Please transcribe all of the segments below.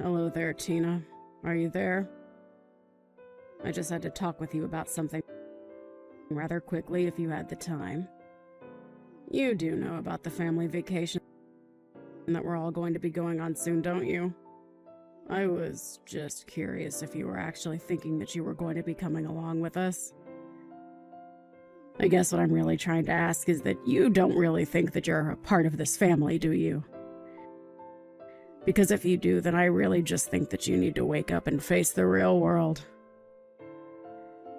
Hello there, Tina. Are you there? I just had to talk with you about something rather quickly if you had the time. You do know about the family vacation that we're all going to be going on soon, don't you? I was just curious if you were actually thinking that you were going to be coming along with us. I guess what I'm really trying to ask is that you don't really think that you're a part of this family, do you? Because if you do, then I really just think that you need to wake up and face the real world.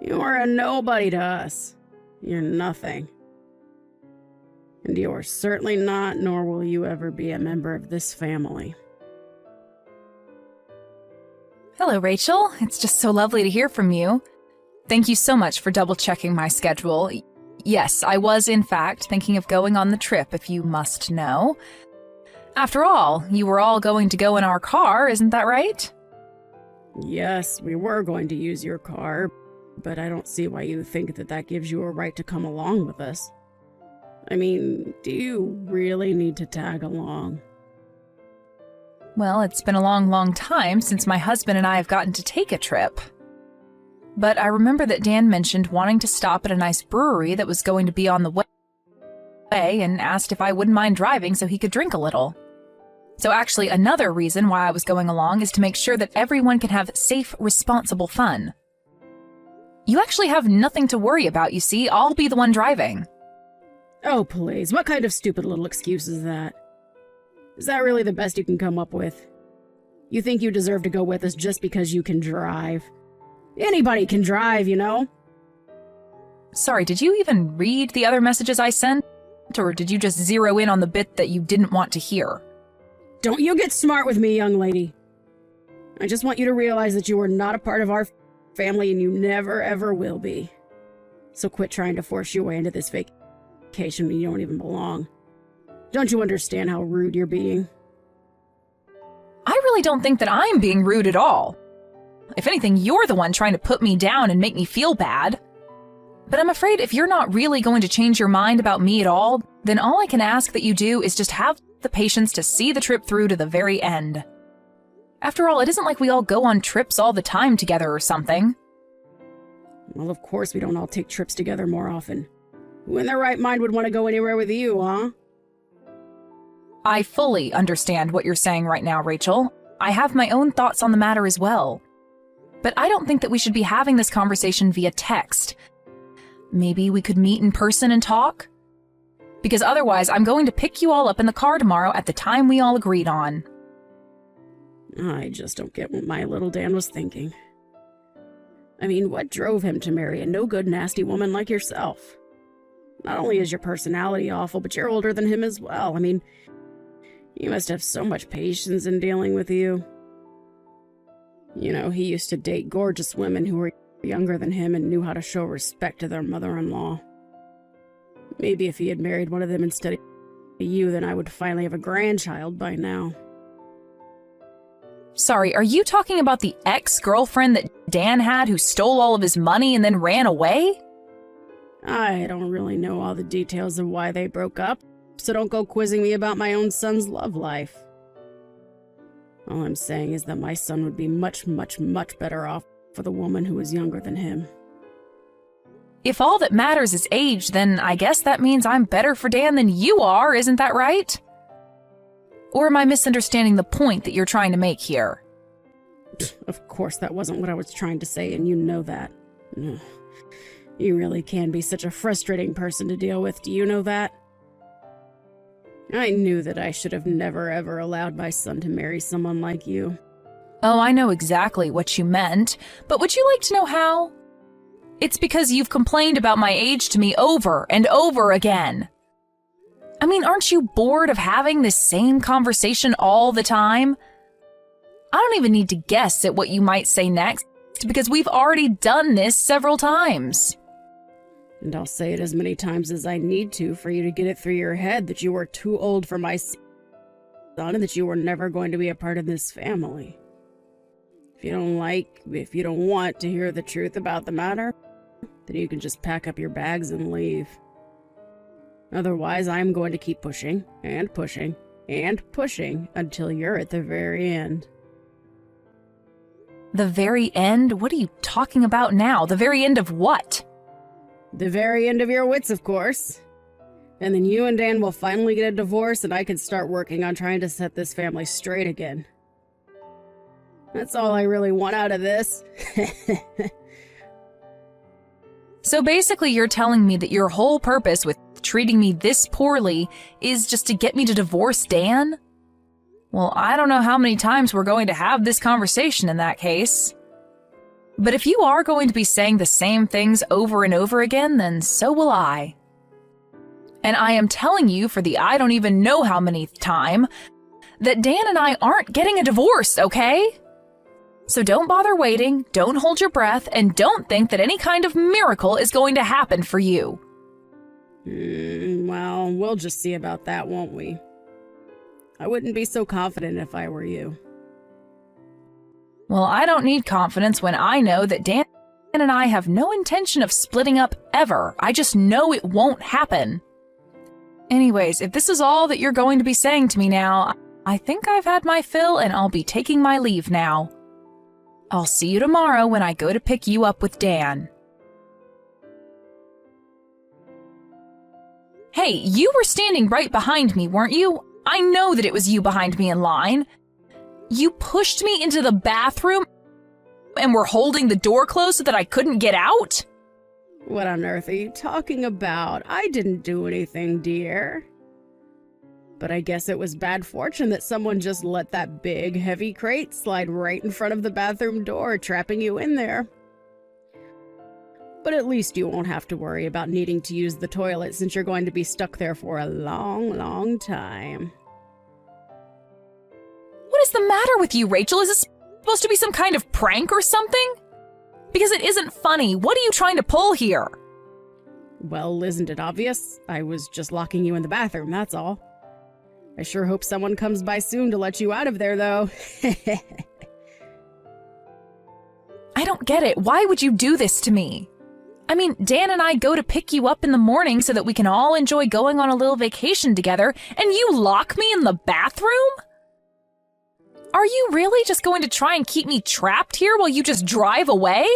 You are a nobody to us. You're nothing. And you are certainly not, nor will you ever be a member of this family. Hello, Rachel. It's just so lovely to hear from you. Thank you so much for double-checking my schedule. Yes, I was, in fact, thinking of going on the trip, if you must know. After all, you were all going to go in our car, isn't that right? Yes, we were going to use your car, but I don't see why you think that that gives you a right to come along with us. I mean, do you really need to tag along? Well, it's been a long, long time since my husband and I have gotten to take a trip. But I remember that Dan mentioned wanting to stop at a nice brewery that was going to be on the way and asked if I wouldn't mind driving so he could drink a little. So actually, another reason why I was going along is to make sure that everyone can have safe, responsible fun. You actually have nothing to worry about, you see. I'll be the one driving. Oh, please. What kind of stupid little excuse is that? Is that really the best you can come up with? You think you deserve to go with us just because you can drive? Anybody can drive, you know? Sorry, did you even read the other messages I sent? Or did you just zero in on the bit that you didn't want to hear? Don't you get smart with me, young lady. I just want you to realize that you are not a part of our family and you never ever will be. So quit trying to force your way into this vacation when you don't even belong. Don't you understand how rude you're being? I really don't think that I'm being rude at all. If anything, you're the one trying to put me down and make me feel bad. But I'm afraid if you're not really going to change your mind about me at all, then all I can ask that you do is just have the patience to see the trip through to the very end. After all, it isn't like we all go on trips all the time together or something. Well, of course we don't all take trips together more often. Who in their right mind would want to go anywhere with you, huh? I fully understand what you're saying right now, Rachel. I have my own thoughts on the matter as well. But I don't think that we should be having this conversation via text. Maybe we could meet in person and talk? Because otherwise, I'm going to pick you all up in the car tomorrow at the time we all agreed on. I just don't get what my little Dan was thinking. I mean, what drove him to marry a no-good, nasty woman like yourself? Not only is your personality awful, but you're older than him as well. I mean, you must have so much patience in dealing with you. You know, he used to date gorgeous women who were younger than him and knew how to show respect to their mother-in-law. Maybe if he had married one of them instead of you, then I would finally have a grandchild by now. Sorry, are you talking about the ex-girlfriend that Dan had who stole all of his money and then ran away? I don't really know all the details of why they broke up, so don't go quizzing me about my own son's love life. All I'm saying is that my son would be much, much, much better off with a woman who was younger than him. If all that matters is age, then I guess that means I'm better for Dan than you are, isn't that right? Or am I misunderstanding the point that you're trying to make here? Of course, that wasn't what I was trying to say, and you know that. Ugh. You really can be such a frustrating person to deal with, do you know that? I knew that I should have never ever allowed my son to marry someone like you. Oh, I know exactly what you meant, but would you like to know how? It's because you've complained about my age to me over and over again. I mean, aren't you bored of having this same conversation all the time? I don't even need to guess at what you might say next, because we've already done this several times. And I'll say it as many times as I need to for you to get it through your head that you are too old for my son and that you were never going to be a part of this family. If you don't want to hear the truth about the matter, then you can just pack up your bags and leave. Otherwise, I'm going to keep pushing and pushing and pushing until you're at the very end. The very end? What are you talking about now? The very end of what? The very end of your wits, of course. And then you and Dan will finally get a divorce and I can start working on trying to set this family straight again. That's all I really want out of this. So basically you're telling me that your whole purpose with treating me this poorly is just to get me to divorce Dan? Well, I don't know how many times we're going to have this conversation in that case. But if you are going to be saying the same things over and over again, then so will I. And I am telling you for the I don't even know how many time that Dan and I aren't getting a divorce, okay? So don't bother waiting, don't hold your breath, and don't think that any kind of miracle is going to happen for you. Well, we'll just see about that, won't we? I wouldn't be so confident if I were you. Well, I don't need confidence when I know that Dan and I have no intention of splitting up ever. I just know it won't happen. Anyways, if this is all that you're going to be saying to me now, I think I've had my fill and I'll be taking my leave now. I'll see you tomorrow when I go to pick you up with Dan. Hey, you were standing right behind me, weren't you? I know that it was you behind me in line. You pushed me into the bathroom and were holding the door closed so that I couldn't get out? What on earth are you talking about? I didn't do anything, dear. But I guess it was bad fortune that someone just let that big, heavy crate slide right in front of the bathroom door, trapping you in there. But at least you won't have to worry about needing to use the toilet since you're going to be stuck there for a long, long time. What is the matter with you, Rachel? Is this supposed to be some kind of prank or something? Because it isn't funny. What are you trying to pull here? Well, isn't it obvious? I was just locking you in the bathroom, that's all. I sure hope someone comes by soon to let you out of there, though. I don't get it. Why would you do this to me? I mean, Dan and I go to pick you up in the morning so that we can all enjoy going on a little vacation together, and you lock me in the bathroom? Are you really just going to try and keep me trapped here while you just drive away?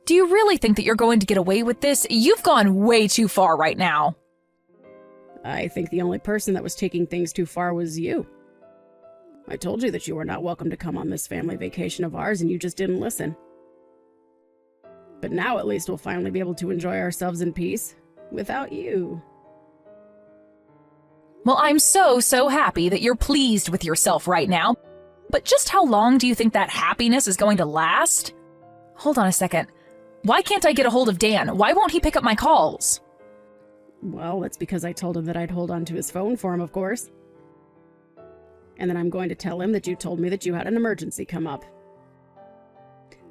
Do you really think that you're going to get away with this? You've gone way too far right now. I think the only person that was taking things too far was you. I told you that you were not welcome to come on this family vacation of ours, and you just didn't listen. But now at least we'll finally be able to enjoy ourselves in peace, without you. Well, I'm so happy that you're pleased with yourself right now. But just how long do you think that happiness is going to last? Hold on a second. Why can't I get a hold of Dan? Why won't he pick up my calls? Well, that's because I told him that I'd hold on to his phone for him, of course. And then I'm going to tell him that you told me that you had an emergency come up.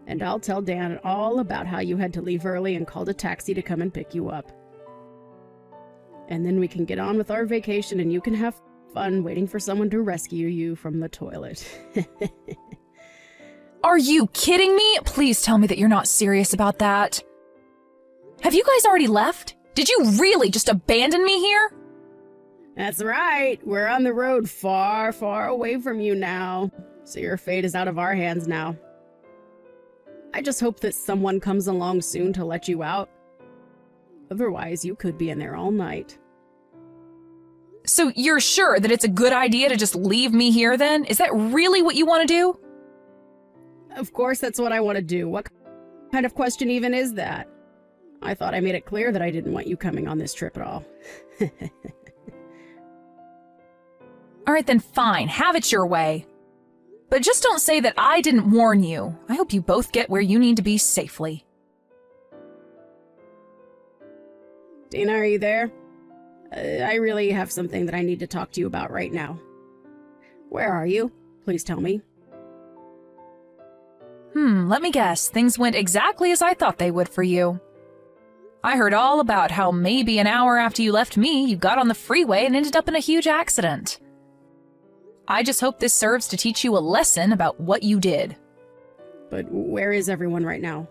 And I'll tell Dan all about how you had to leave early and called a taxi to come and pick you up. And then we can get on with our vacation and you can have fun waiting for someone to rescue you from the toilet. Are you kidding me? Please tell me that you're not serious about that. Have you guys already left? Did you really just abandon me here? That's right. We're on the road far, far away from you now. So your fate is out of our hands now. I just hope that someone comes along soon to let you out. Otherwise, you could be in there all night. So you're sure that it's a good idea to just leave me here then? Is that really what you want to do? Of course that's what I want to do. What kind of question even is that? I thought I made it clear that I didn't want you coming on this trip at all. All right then, fine. Have it your way. But just don't say that I didn't warn you. I hope you both get where you need to be safely. Dana, are you there? I really have something that I need to talk to you about right now. Where are you? Please tell me. Let me guess. Things went exactly as I thought they would for you. I heard all about how maybe an hour after you left me, you got on the freeway and ended up in a huge accident. I just hope this serves to teach you a lesson about what you did. But where is everyone right now?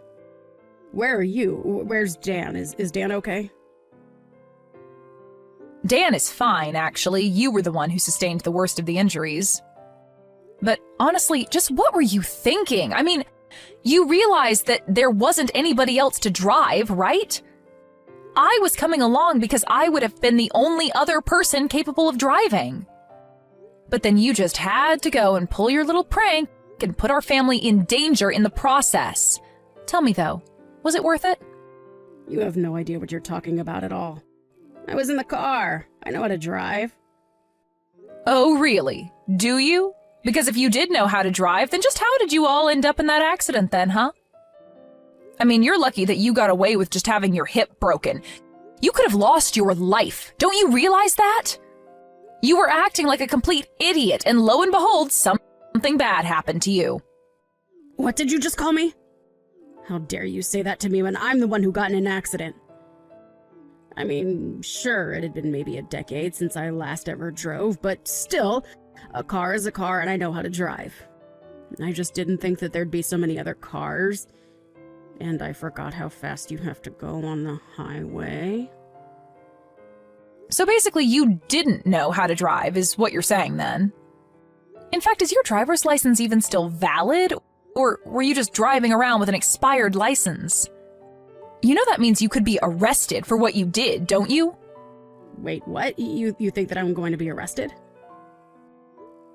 Where are you? Where's Dan? Is Dan okay? Dan is fine, actually. You were the one who sustained the worst of the injuries. But honestly, just what were you thinking? I mean, you realized that there wasn't anybody else to drive, right? I was coming along because I would have been the only other person capable of driving. But then you just had to go and pull your little prank and put our family in danger in the process. Tell me though, was it worth it? You have no idea what you're talking about at all. I was in the car. I know how to drive. Oh, really? Do you? Because if you did know how to drive, then just how did you all end up in that accident then, huh? I mean, you're lucky that you got away with just having your hip broken. You could have lost your life. Don't you realize that? You were acting like a complete idiot, and lo and behold, something bad happened to you. What did you just call me? How dare you say that to me when I'm the one who got in an accident? I mean, sure, it had been maybe a decade since I last ever drove, but still, a car is a car and I know how to drive. I just didn't think that there'd be so many other cars. And I forgot how fast you have to go on the highway. So basically, you didn't know how to drive, is what you're saying then. In fact, is your driver's license even still valid? Or were you just driving around with an expired license? You know that means you could be arrested for what you did, don't you? Wait, what? You think that I'm going to be arrested?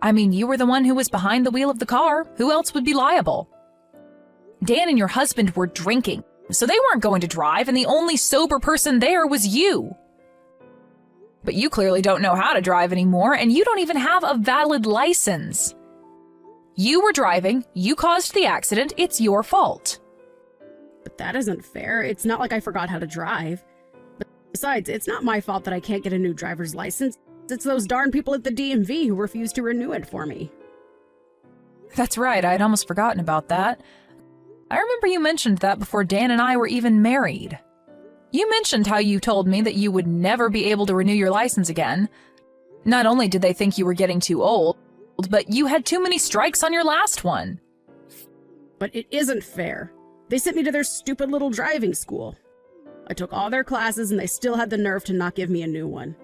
I mean, you were the one who was behind the wheel of the car. Who else would be liable? Dan and your husband were drinking, so they weren't going to drive, and the only sober person there was you. But you clearly don't know how to drive anymore, and you don't even have a valid license. You were driving, you caused the accident, it's your fault. But that isn't fair. It's not like I forgot how to drive. Besides, it's not my fault that I can't get a new driver's license. It's those darn people at the DMV who refuse to renew it for me. That's right, I'd almost forgotten about that. I remember you mentioned that before Dan and I were even married. You mentioned how you told me that you would never be able to renew your license again. Not only did they think you were getting too old, but you had too many strikes on your last one. But it isn't fair. They sent me to their stupid little driving school. I took all their classes and they still had the nerve to not give me a new one.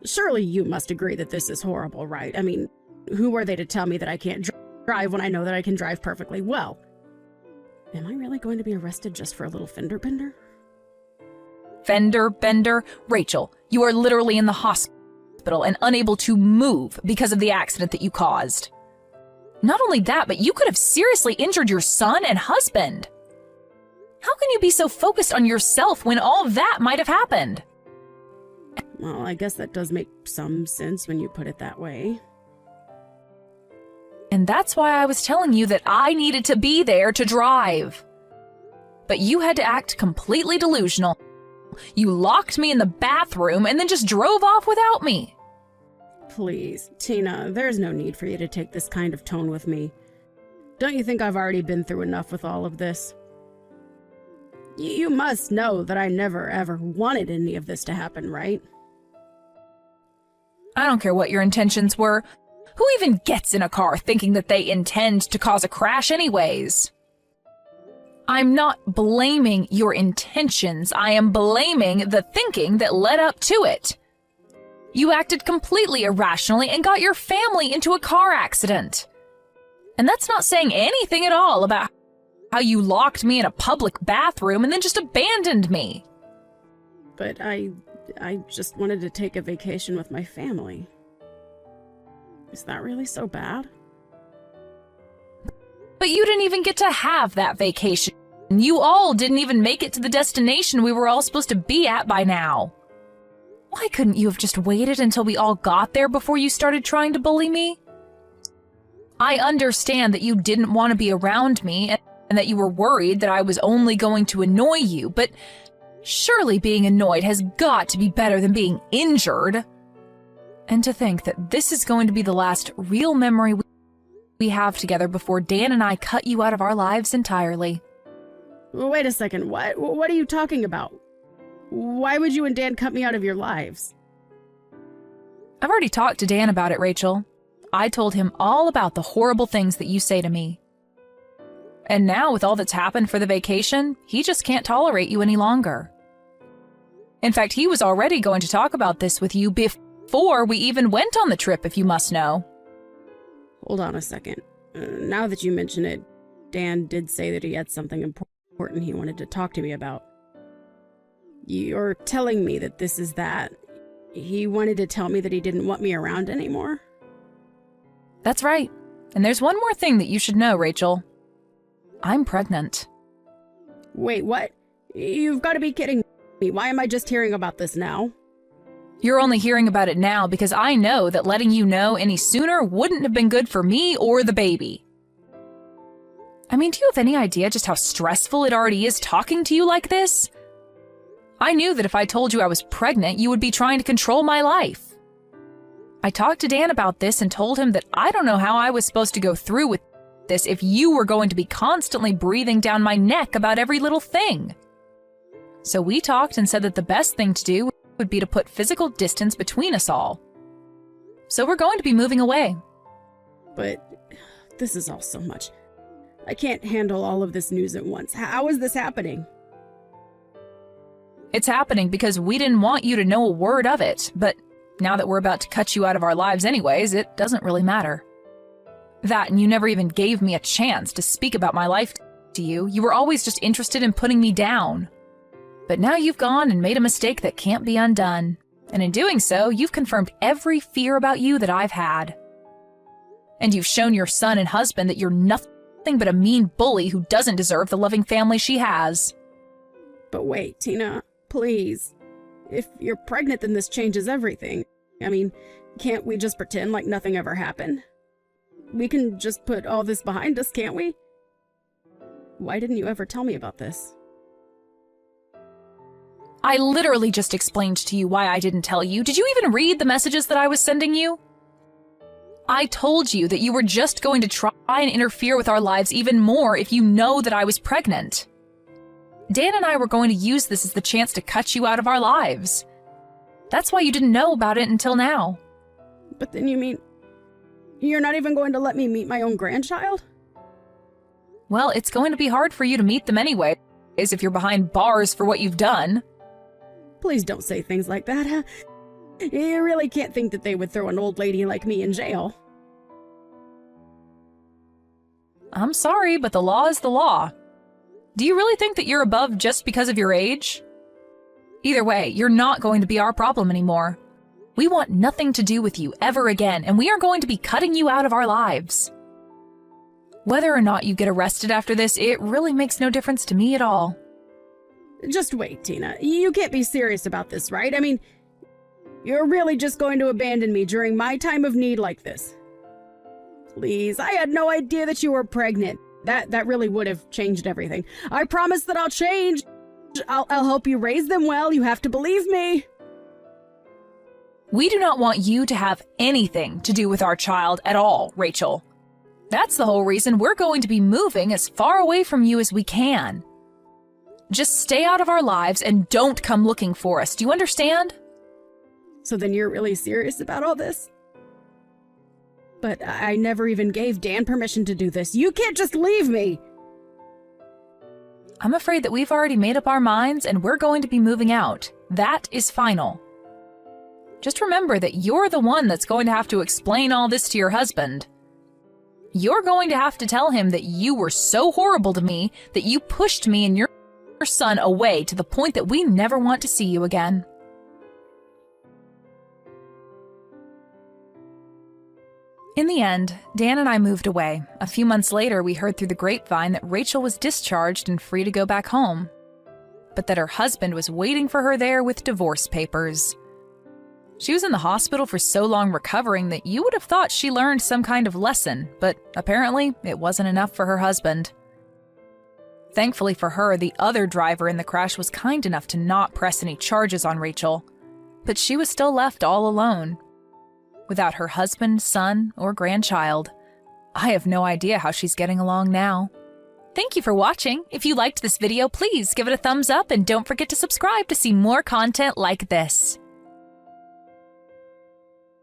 Surely you must agree that this is horrible, right? I mean, who are they to tell me that I can't drive when I know that I can drive perfectly well? Am I really going to be arrested just for a little fender bender? Fender bender? Rachel, you are literally in the hospital and unable to move because of the accident that you caused. Not only that, but you could have seriously injured your son and husband. How can you be so focused on yourself when all that might have happened? Well, I guess that does make some sense when you put it that way. And that's why I was telling you that I needed to be there to drive. But you had to act completely delusional. You locked me in the bathroom and then just drove off without me. Please, Tina, there's no need for you to take this kind of tone with me. Don't you think I've already been through enough with all of this? You must know that I never ever wanted any of this to happen, right? I don't care what your intentions were. Who even gets in a car thinking that they intend to cause a crash anyways? I'm not blaming your intentions. I am blaming the thinking that led up to it. You acted completely irrationally and got your family into a car accident. And that's not saying anything at all about how you locked me in a public bathroom and then just abandoned me. But I just wanted to take a vacation with my family. Is that really so bad? But you didn't even get to have that vacation. You all didn't even make it to the destination we were all supposed to be at by now. Why couldn't you have just waited until we all got there before you started trying to bully me? I understand that you didn't want to be around me and that you were worried that I was only going to annoy you, but surely being annoyed has got to be better than being injured. And to think that this is going to be the last real memory we have together before Dan and I cut you out of our lives entirely. Wait a second, what are you talking about? Why would you and Dan cut me out of your lives? I've already talked to Dan about it, Rachel. I told him all about the horrible things that you say to me. And now, with all that's happened for the vacation, he just can't tolerate you any longer. In fact, he was already going to talk about this with you before we even went on the trip, if you must know. Hold on a second. Now that you mention it, Dan did say that he had something important he wanted to talk to me about. You're telling me that this is that. He wanted to tell me that he didn't want me around anymore? That's right. And there's one more thing that you should know, Rachel. I'm pregnant. Wait, what? You've got to be kidding me. Why am I just hearing about this now? You're only hearing about it now because I know that letting you know any sooner wouldn't have been good for me or the baby. I mean, do you have any idea just how stressful it already is talking to you like this? I knew that if I told you I was pregnant, you would be trying to control my life. I talked to Dan about this and told him that I don't know how I was supposed to go through with this if you were going to be constantly breathing down my neck about every little thing. So we talked and said that the best thing to do would be to put physical distance between us all. So we're going to be moving away. But this is all so much. I can't handle all of this news at once. How is this happening? It's happening because we didn't want you to know a word of it, but now that we're about to cut you out of our lives anyways, it doesn't really matter. That, and you never even gave me a chance to speak about my life to you. You were always just interested in putting me down. But now you've gone and made a mistake that can't be undone. And in doing so, you've confirmed every fear about you that I've had. And you've shown your son and husband that you're nothing but a mean bully who doesn't deserve the loving family she has. But wait, Tina, please. If you're pregnant, then this changes everything. I mean, can't we just pretend like nothing ever happened? We can just put all this behind us, can't we? Why didn't you ever tell me about this? I literally just explained to you why I didn't tell you. Did you even read the messages that I was sending you? I told you that you were just going to try and interfere with our lives even more if you know that I was pregnant. Dan and I were going to use this as the chance to cut you out of our lives. That's why you didn't know about it until now. But then you mean you're not even going to let me meet my own grandchild? Well, it's going to be hard for you to meet them anyway, if you're behind bars for what you've done. Please don't say things like that. Huh? You really can't think that they would throw an old lady like me in jail. I'm sorry, but the law is the law. Do you really think that you're above just because of your age? Either way, you're not going to be our problem anymore. We want nothing to do with you ever again, and we are going to be cutting you out of our lives. Whether or not you get arrested after this, it really makes no difference to me at all. Just wait, Tina. You can't be serious about this, right? I mean, you're really just going to abandon me during my time of need like this? Please, I had no idea that you were pregnant. That really would have changed everything. I promise that I'll change. I'll help you raise them well. You have to believe me. We do not want you to have anything to do with our child at all, Rachel. That's the whole reason we're going to be moving as far away from you as we can. Just stay out of our lives and don't come looking for us. Do you understand? So then you're really serious about all this? But I never even gave Dan permission to do this. You can't just leave me! I'm afraid that we've already made up our minds and we're going to be moving out. That is final. Just remember that you're the one that's going to have to explain all this to your husband. You're going to have to tell him that you were so horrible to me that you pushed me and your son away to the point that we never want to see you again. In the end, Dan and I moved away. A few months later, we heard through the grapevine that Rachel was discharged and free to go back home, but that her husband was waiting for her there with divorce papers. She was in the hospital for so long recovering that you would have thought she learned some kind of lesson, but apparently it wasn't enough for her husband. Thankfully for her, the other driver in the crash was kind enough to not press any charges on Rachel, but she was still left all alone, without her husband, son, or grandchild. I have no idea how she's getting along now. Thank you for watching. If you liked this video, please give it a thumbs up and don't forget to subscribe to see more content like this.